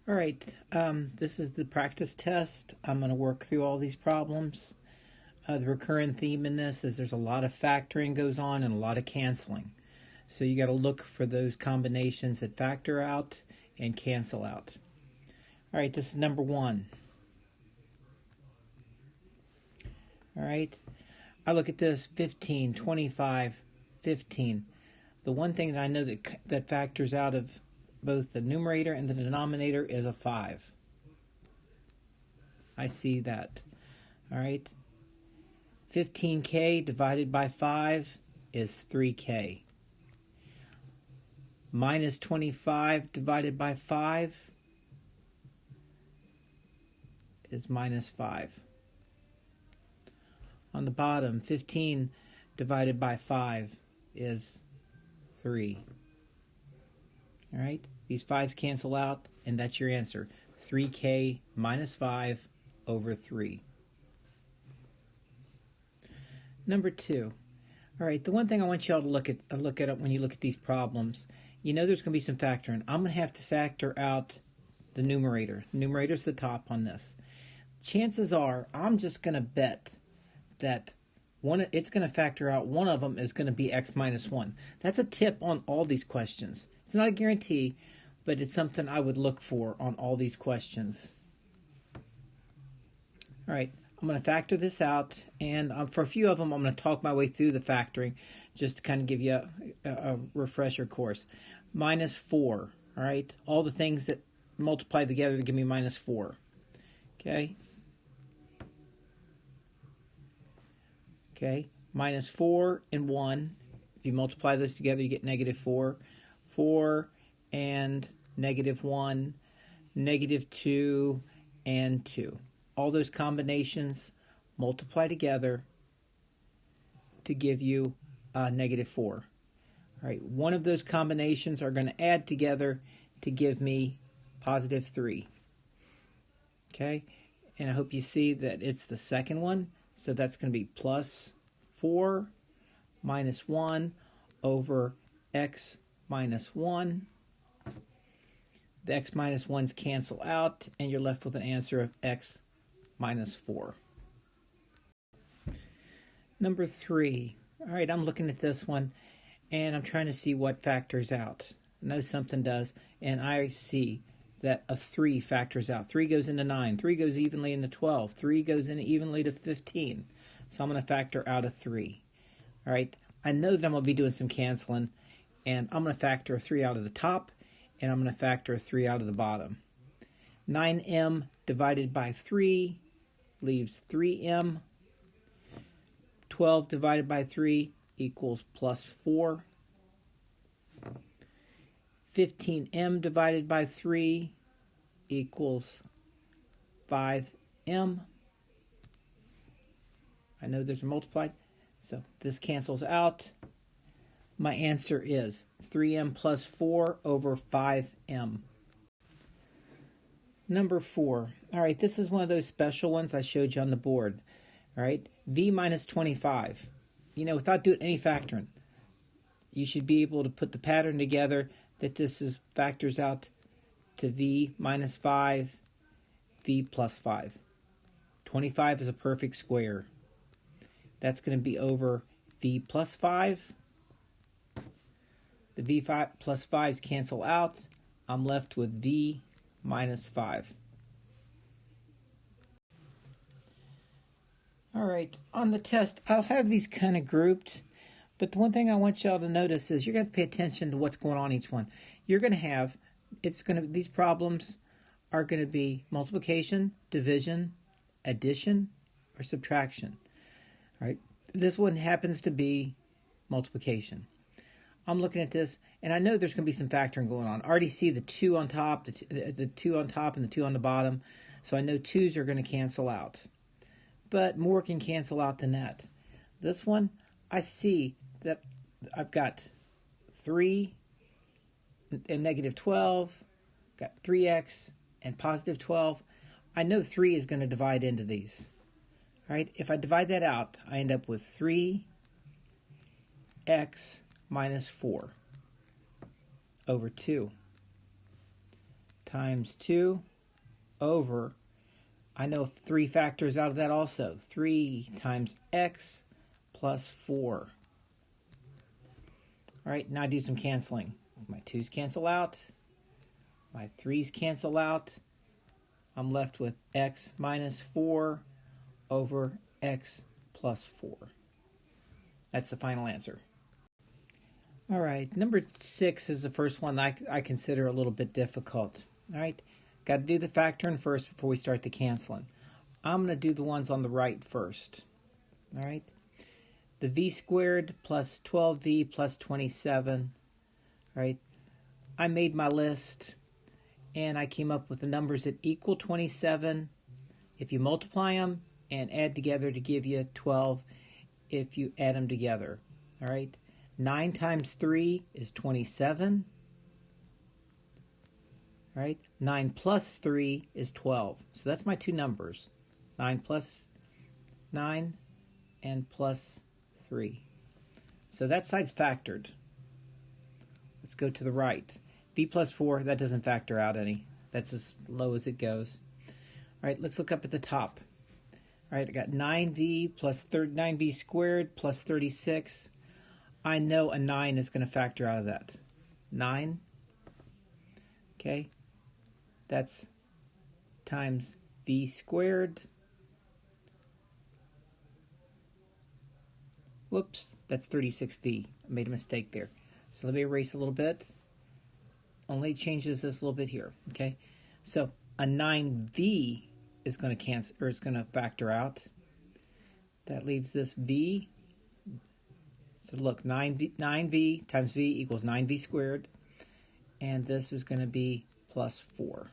All right, this is the practice test. I'm going to work through all these problems. The recurring theme in this is there's a lot of factoring goes on and a lot of canceling. So you got to look for those combinations that factor out and cancel out. All right, this is number 1. All right, I look at this 15, 25, 15. The one thing that I know that factors out of both the numerator and the denominator is a 5. I see that. All right. 15k divided by 5 is 3k. Minus 25 divided by 5 is minus 5. On the bottom, 15 divided by 5 is 3. All right, these 5s cancel out, and that's your answer. 3k minus 5 over 3. Number 2. All right, the one thing I want y'all to look at when you look at these problems, you know there's going to be some factoring. I'm going to have to factor out the numerator. The numerator's the top on this. Chances are I'm just going to bet that it's going to factor out one of them is going to be x minus 1. That's a tip on all these questions. It's not a guarantee, but it's something I would look for on all these questions. All right, I'm going to factor this out, and for a few of them, I'm going to talk my way through the factoring just to kind of give you a refresher course. Minus 4, all right? All the things that multiply together to give me minus 4, okay? Okay, minus 4 and 1. If you multiply those together, you get negative 4. 4 and negative 1, negative 2 and 2. All those combinations multiply together to give you negative 4. All right, one of those combinations are going to add together to give me positive 3. Okay, and I hope you see that it's the second one. So that's going to be plus 4 minus 1 over x minus 1. The x minus 1's cancel out, and you're left with an answer of x minus 4. Number 3. All right, I'm looking at this one, and I'm trying to see what factors out. I know something does, and I see that a 3 factors out. 3 goes into 9. 3 goes evenly into 12. 3 goes in evenly to 15. So I'm going to factor out a 3. All right, I know that I'm going to be doing some canceling, and I'm going to factor a 3 out of the top, and I'm going to factor a 3 out of the bottom. 9m divided by 3 leaves 3m. 12 divided by 3 equals plus 4. 15m divided by 3 equals 5m. I know there's a multiplied, so this cancels out. My answer is 3m plus 4 over 5m. Number 4. All right, this is one of those special ones I showed you on the board. All right, v minus 25. You know, without doing any factoring, you should be able to put the pattern together that this factors out to v minus 5, v plus 5. 25 is a perfect square. That's going to be over v plus 5. The v plus 5's cancel out. I'm left with v minus 5. All right, on the test, I'll have these kind of grouped, but the one thing I want y'all to notice is you're going to pay attention to what's going on each one. You're going to have, these problems are going to be multiplication, division, addition, or subtraction. All right, this one happens to be multiplication. I'm looking at this, and I know there's going to be some factoring going on. I already see the 2 on top, the 2 on top, and the 2 on the bottom, so I know 2's are going to cancel out. But more can cancel out than that. This one, I see that I've got 3 and negative 12, got 3x and positive 12. I know 3 is going to divide into these. All right, if I divide that out, I end up with 3x minus 4 over 2 times 2 over, I know 3 factors out of that also, 3 times x plus 4. All right, now do some canceling. My 2's cancel out. My 3's cancel out. I'm left with x minus 4 over x plus 4. That's the final answer. All right, number 6 is the first one I consider a little bit difficult. All right, got to do the factoring first before we start the canceling. I'm going to do the ones on the right first. All right, the v squared plus 12v plus 27. All right, I made my list and I came up with the numbers that equal 27 if you multiply them and add together to give you 12 if you add them together. All right, 9 times 3 is 27. All right, 9 plus 3 is 12. So that's my two numbers, 9 plus 9 and plus 3. So that side's factored. Let's go to the right. V plus 4, that doesn't factor out any. That's as low as it goes. All right, let's look up at the top. All right, I got 9v plus 9v squared plus 36. I know a 9 is going to factor out of that. 9, okay, that's times v squared. Whoops, that's 36v. I made a mistake there. So let me erase a little bit. Only changes this a little bit here, okay? So a 9v is going to cancel, or it's going to factor out. That leaves this v. So look, 9v times v equals 9v squared. And this is going to be plus 4.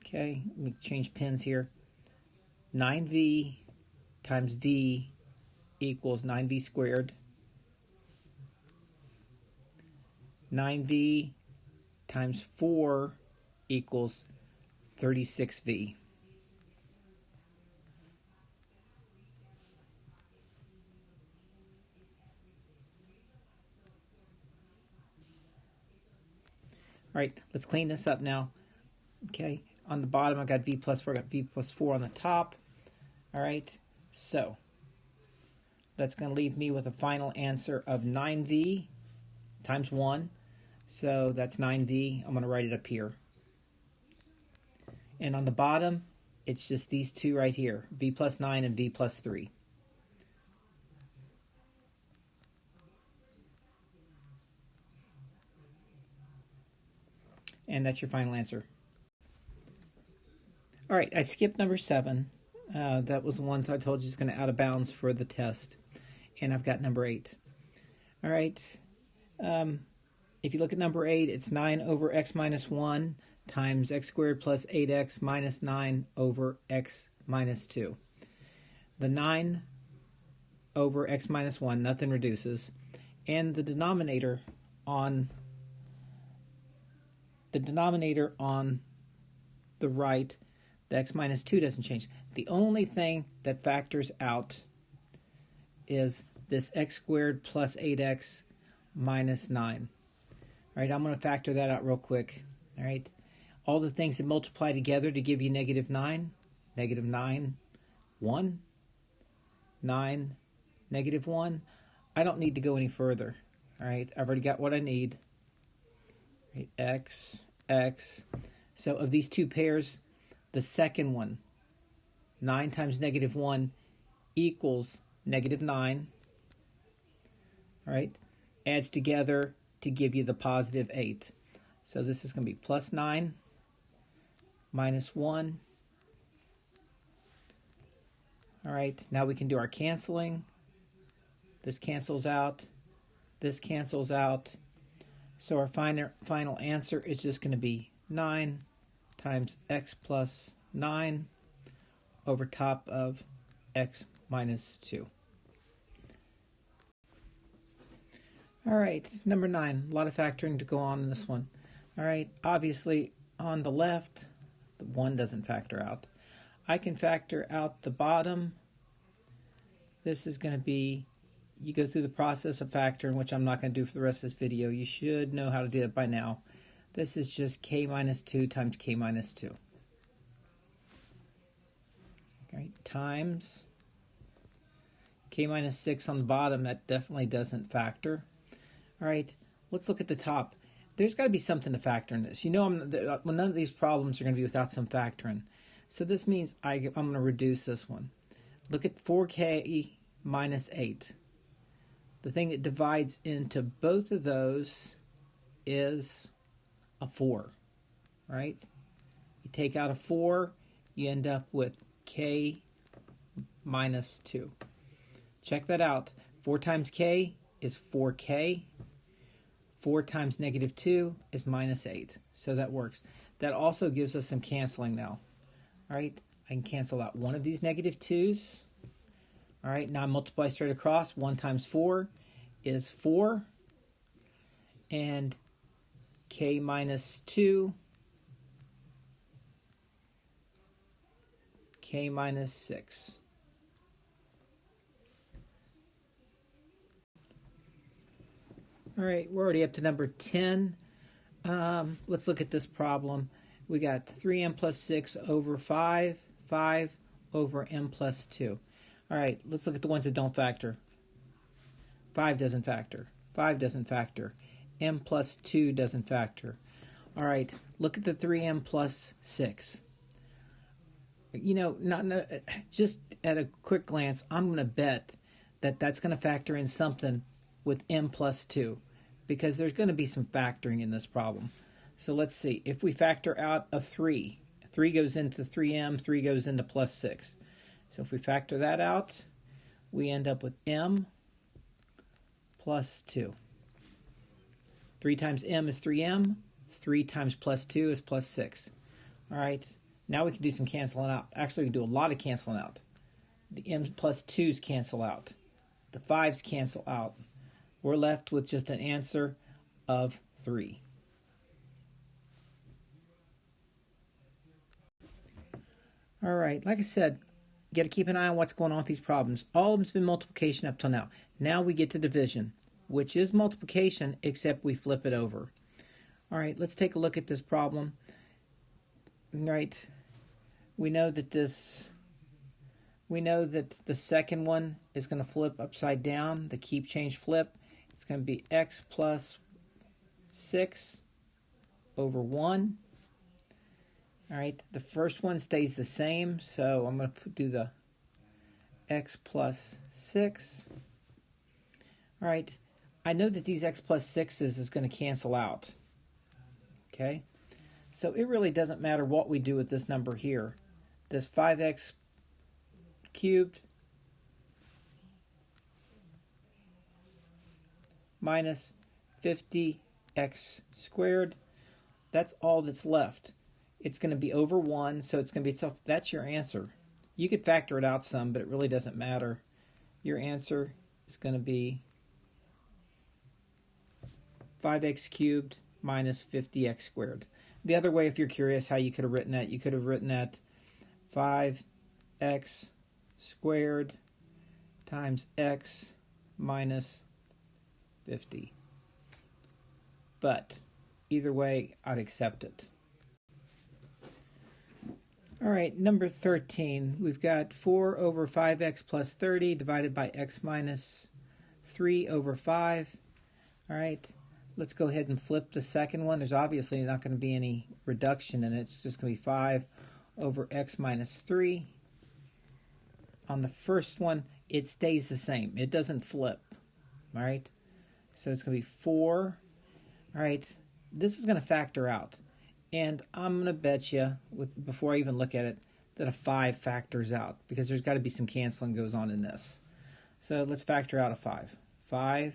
Okay, let me change pens here. 9v times v equals 9v squared. 9v times 4 equals 36v. All right, let's clean this up now. Okay, on the bottom I got v plus 4, I got v plus 4 on the top. All right, so that's going to leave me with a final answer of 9v times 1. So that's 9v. I'm going to write it up here. And on the bottom, it's just these two right here, v plus 9 and v plus 3. And that's your final answer. All right, I skipped number 7. That was the ones I told you is going to out of bounds for the test. And I've got number 8. All right. If you look at number 8, it's 9 over x minus 1 times x squared plus 8x minus 9 over x minus 2. The 9 over x minus 1, nothing reduces. And the denominator on the right, the x minus 2 doesn't change. The only thing that factors out is this x squared plus 8x minus 9. All right, I'm going to factor that out real quick. All right, all the things that multiply together to give you negative 9, 1, 9, negative 1. I don't need to go any further. All right, I've already got what I need. All right, x, x. So of these two pairs, the second one, 9 times negative 1 equals negative 9. All right, adds together to give you the positive 8. So this is going to be plus 9 minus 1. All right, now we can do our canceling. This cancels out. This cancels out. So our final answer is just going to be 9 times x plus 9 over top of x minus 2. All right, number 9, a lot of factoring to go on in this one. All right, obviously on the left, the 1 doesn't factor out. I can factor out the bottom. This is going to be, you go through the process of factoring, which I'm not going to do for the rest of this video. You should know how to do it by now. This is just k minus 2 times k minus 2. Okay, times k minus 6 on the bottom. That definitely doesn't factor. All right, let's look at the top. There's got to be something to factor in this. You know, none of these problems are going to be without some factoring. So this means I'm going to reduce this one. Look at 4k minus 8. The thing that divides into both of those is a 4, right? You take out a 4, you end up with k minus 2. Check that out. 4 times k is 4k. 4 times negative 2 is minus 8. So that works. That also gives us some canceling now. All right, I can cancel out one of these negative 2's. All right, now I multiply straight across. 1 times 4 is 4. And k minus 2, k minus 6. All right, we're already up to number 10. Let's look at this problem. We got 3m plus 6 over 5, 5 over m plus 2. All right, let's look at the ones that don't factor. 5 doesn't factor. 5 doesn't factor. M plus 2 doesn't factor. All right, look at the 3m plus 6. You know, just at a quick glance, I'm going to bet that that's going to factor in something with m plus 2, because there's going to be some factoring in this problem. So let's see. If we factor out a 3, 3 goes into 3m, 3 goes into plus 6. So if we factor that out, we end up with m plus 2. 3 times m is 3m. 3 times plus 2 is plus 6. All right. Now we can do some canceling out. Actually, we can do a lot of canceling out. The m plus 2's cancel out. The 5's cancel out. We're left with just an answer of 3. All right, like I said, you got to keep an eye on what's going on with these problems. All of them's been multiplication up till now. Now we get to division, which is multiplication, except we flip it over. All right, let's take a look at this problem. All right, we know that the second one is going to flip upside down, the keep change flip. It's going to be x plus 6 over 1. All right, the first one stays the same, so I'm going to do the x plus 6. All right, I know that these x plus 6's is going to cancel out. Okay, so it really doesn't matter what we do with this number here. This 5x cubed minus 50x squared, that's all that's left. It's going to be over 1, so it's going to be itself. That's your answer. You could factor it out some, but it really doesn't matter. Your answer is going to be 5x cubed minus 50x squared. The other way, if you're curious how you could have written that, you could have written that 5x squared times x minus 50. But either way, I'd accept it. All right, number 13, we've got 4 over 5x plus 30 divided by x minus 3 over 5. All right, let's go ahead and flip the second one. There's obviously not going to be any reduction in it. It's just going to be 5 over x minus 3. On the first one, it stays the same. It doesn't flip. All right, so it's going to be 4. All right, this is going to factor out. And I'm going to bet you, before I even look at it, that a 5 factors out, because there's got to be some canceling goes on in this. So let's factor out a 5. 5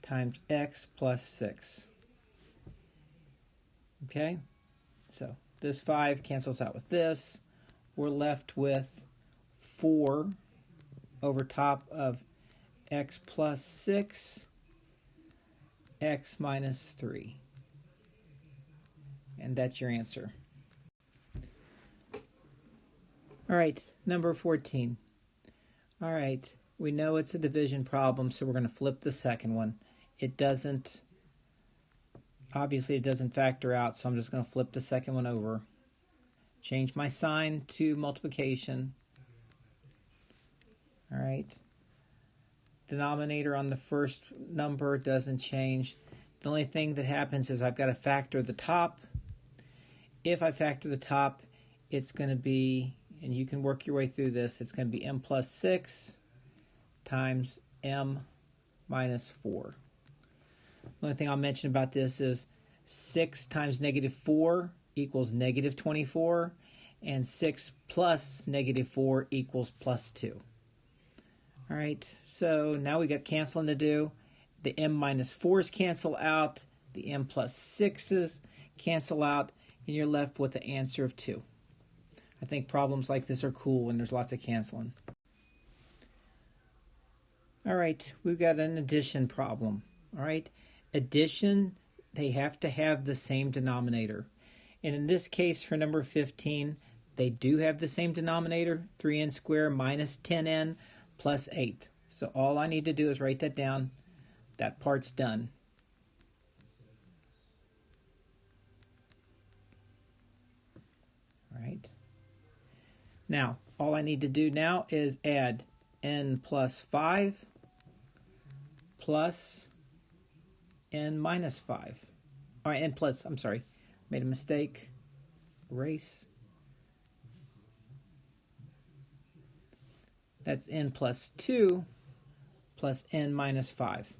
times x plus 6. Okay? So this 5 cancels out with this. We're left with 4 over top of x plus 6, x minus 3. And that's your answer. All right, number 14. All right, we know it's a division problem, so we're going to flip the second one. It doesn't Obviously it doesn't factor out, so I'm just going to flip the second one over. Change my sign to multiplication. All right. Denominator on the first number doesn't change. The only thing that happens is I've got to factor the top. If I factor the top, it's going to be, and you can work your way through this, it's going to be m plus 6 times m minus 4. The only thing I'll mention about this is 6 times negative 4 equals negative 24, and 6 plus negative 4 equals plus 2. All right, so now we got canceling to do. The m minus 4's cancel out, the m plus 6's cancel out, and you're left with the answer of 2. I think problems like this are cool when there's lots of canceling. All right, we've got an addition problem. All right, addition, they have to have the same denominator. And in this case, for number 15, they do have the same denominator, 3n squared minus 10n plus 8. So all I need to do is write that down. That part's done. All right. Now, all I need to do now is add n plus 5 plus n minus 5. All right, n plus, I'm sorry, made a mistake. Erase. That's n plus 2 plus n minus 5.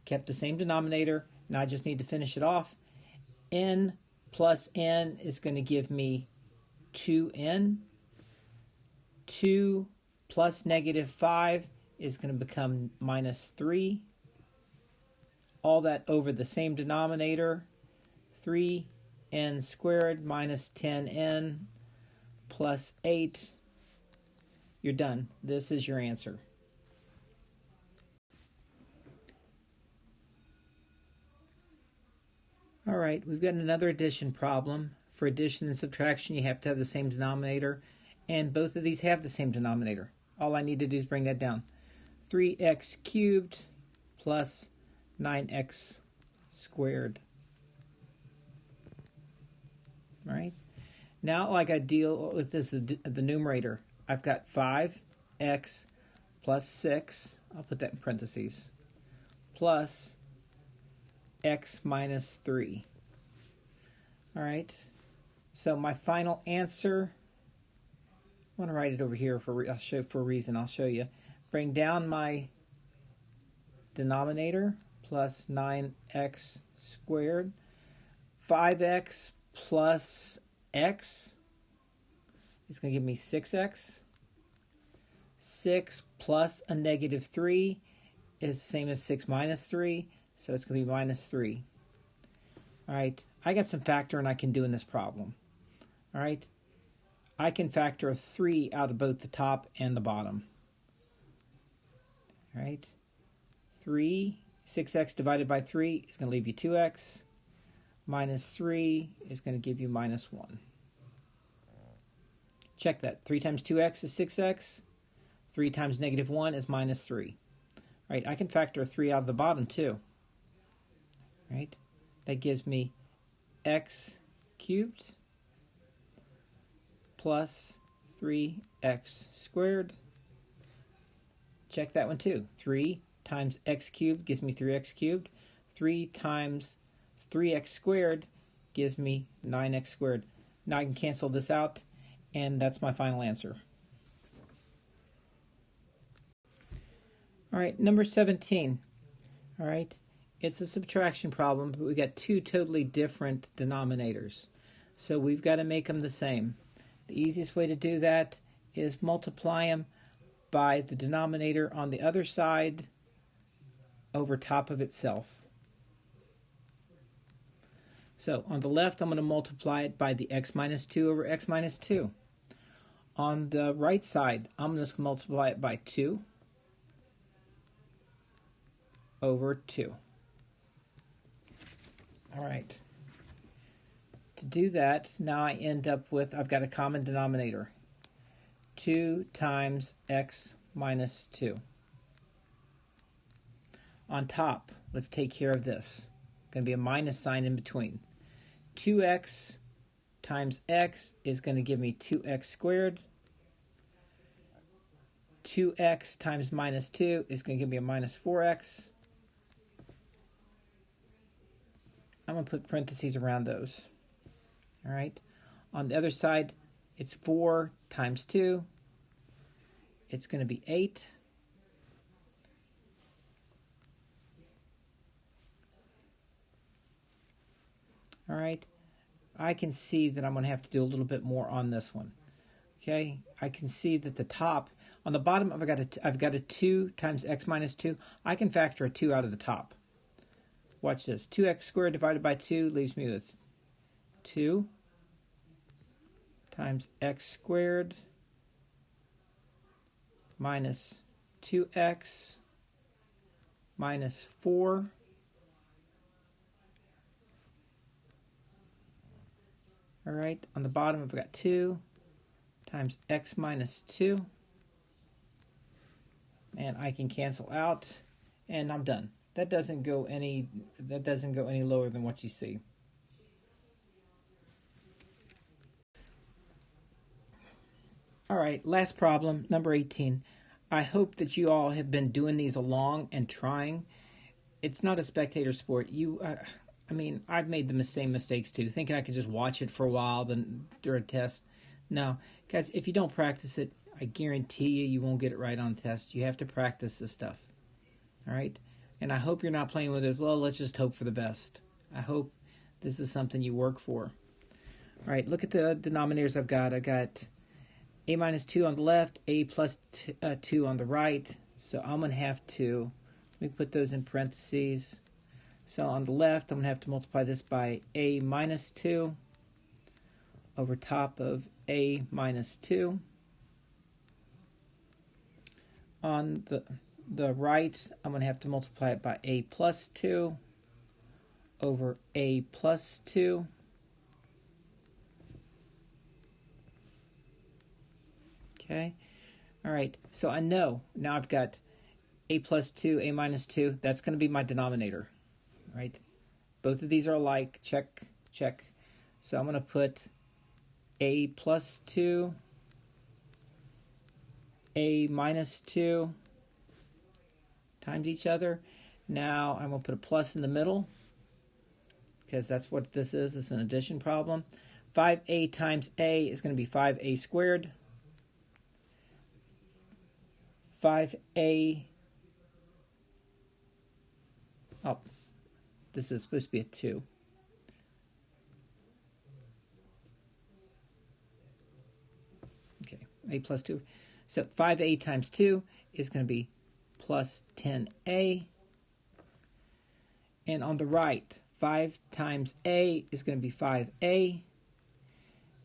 Kept the same denominator. Now I just need to finish it off. N plus n is going to give me 2n. 2 plus negative 5 is going to become minus 3. All that over the same denominator. 3n squared minus 10n plus 8. You're done. This is your answer. All right, we've got another addition problem. For addition and subtraction, you have to have the same denominator, and both of these have the same denominator. All I need to do is bring that down. 3x cubed plus 9x squared. All right. Now, like I deal with this, the numerator. I've got 5x plus 6, I'll put that in parentheses, plus x minus 3. All right, so my final answer, I want to write it over here for a reason. I'll show you. Bring down my denominator, plus 9x squared. 5x plus x is going to give me 6x. 6 plus a negative 3 is the same as 6 minus 3, so it's going to be minus 3. All right, I got some factoring I can do in this problem. All right, I can factor a 3 out of both the top and the bottom. All right, 6x divided by 3 is going to leave you 2x. Minus 3 is going to give you minus 1. Check that. 3 times 2x is 6x. 3 times negative 1 is minus 3. All right, I can factor a 3 out of the bottom too. All right, that gives me x cubed plus 3x squared. Check that one too. 3 times x cubed gives me 3x cubed. 3 times 3x squared gives me 9x squared. Now I can cancel this out, and that's my final answer. All right, number 17. All right, it's a subtraction problem, but we've got two totally different denominators. So we've got to make them the same. The easiest way to do that is multiply them by the denominator on the other side over top of itself. So on the left, I'm going to multiply it by the x minus 2 over x minus 2. On the right side, I'm just going to multiply it by 2 over 2. All right. To do that, now I end up with, I've got a common denominator. 2 times x minus 2. On top, let's take care of this. Going to be a minus sign in between. 2x times x is going to give me 2x squared. 2x times minus 2 is going to give me a minus 4x. I'm going to put parentheses around those. All right. On the other side, it's 4 times 2. It's going to be 8. All right. I can see that I'm going to have to do a little bit more on this one. Okay. I can see that the top, on the bottom, I've got a 2 times x minus 2. I can factor a 2 out of the top. Watch this. 2x squared divided by 2 leaves me with 2 times x squared minus 2x minus 4 all right, on the bottom I've got 2 times x minus 2, and I can cancel out, and I'm done. That doesn't go any lower than what you see. All right, last problem, number 18. I hope that you all have been doing these along and trying. It's not a spectator sport. I've made the same mistakes too, thinking I could just watch it for a while, then do a test. No, guys, if you don't practice it, I guarantee you won't get it right on the test. You have to practice this stuff. All right? And I hope you're not playing with it, well, let's just hope for the best. I hope this is something you work for. All right, look at the denominators I've got. I've got a minus 2 on the left, a plus 2 on the right. So I'm going to have to, let me put those in parentheses. So on the left, I'm going to have to multiply this by a minus 2 over top of a minus 2. On the right, I'm going to have to multiply it by a plus 2 over a plus 2. Okay. All right. So I know now I've got a plus 2, a minus 2. That's going to be my denominator. All right. Both of these are alike. Check, check. So I'm going to put a plus 2, a minus 2 times each other. Now I'm going to put a plus in the middle because that's what this is. It's an addition problem. 5a times a is going to be 5a squared. 5a, oh, this is supposed to be a 2. Okay, a plus 2. So 5a times 2 is going to be plus 10a. And on the right, 5 times a is going to be 5a.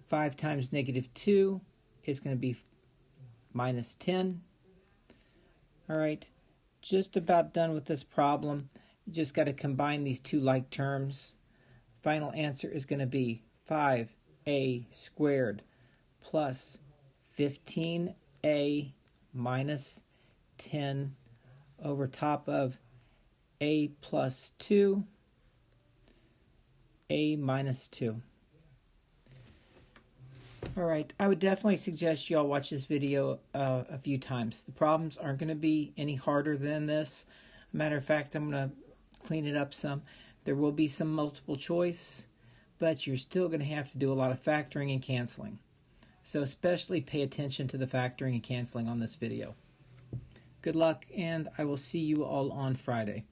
5 times negative 2 is going to be minus 10. All right, just about done with this problem. You just got to combine these two like terms. Final answer is going to be 5a squared plus 15a minus 10 over top of a plus 2, a minus 2. All right, I would definitely suggest you all watch this video a few times. The problems aren't going to be any harder than this. Matter of fact, I'm going to clean it up some. There will be some multiple choice, but you're still going to have to do a lot of factoring and canceling. So especially pay attention to the factoring and canceling on this video. Good luck, and I will see you all on Friday.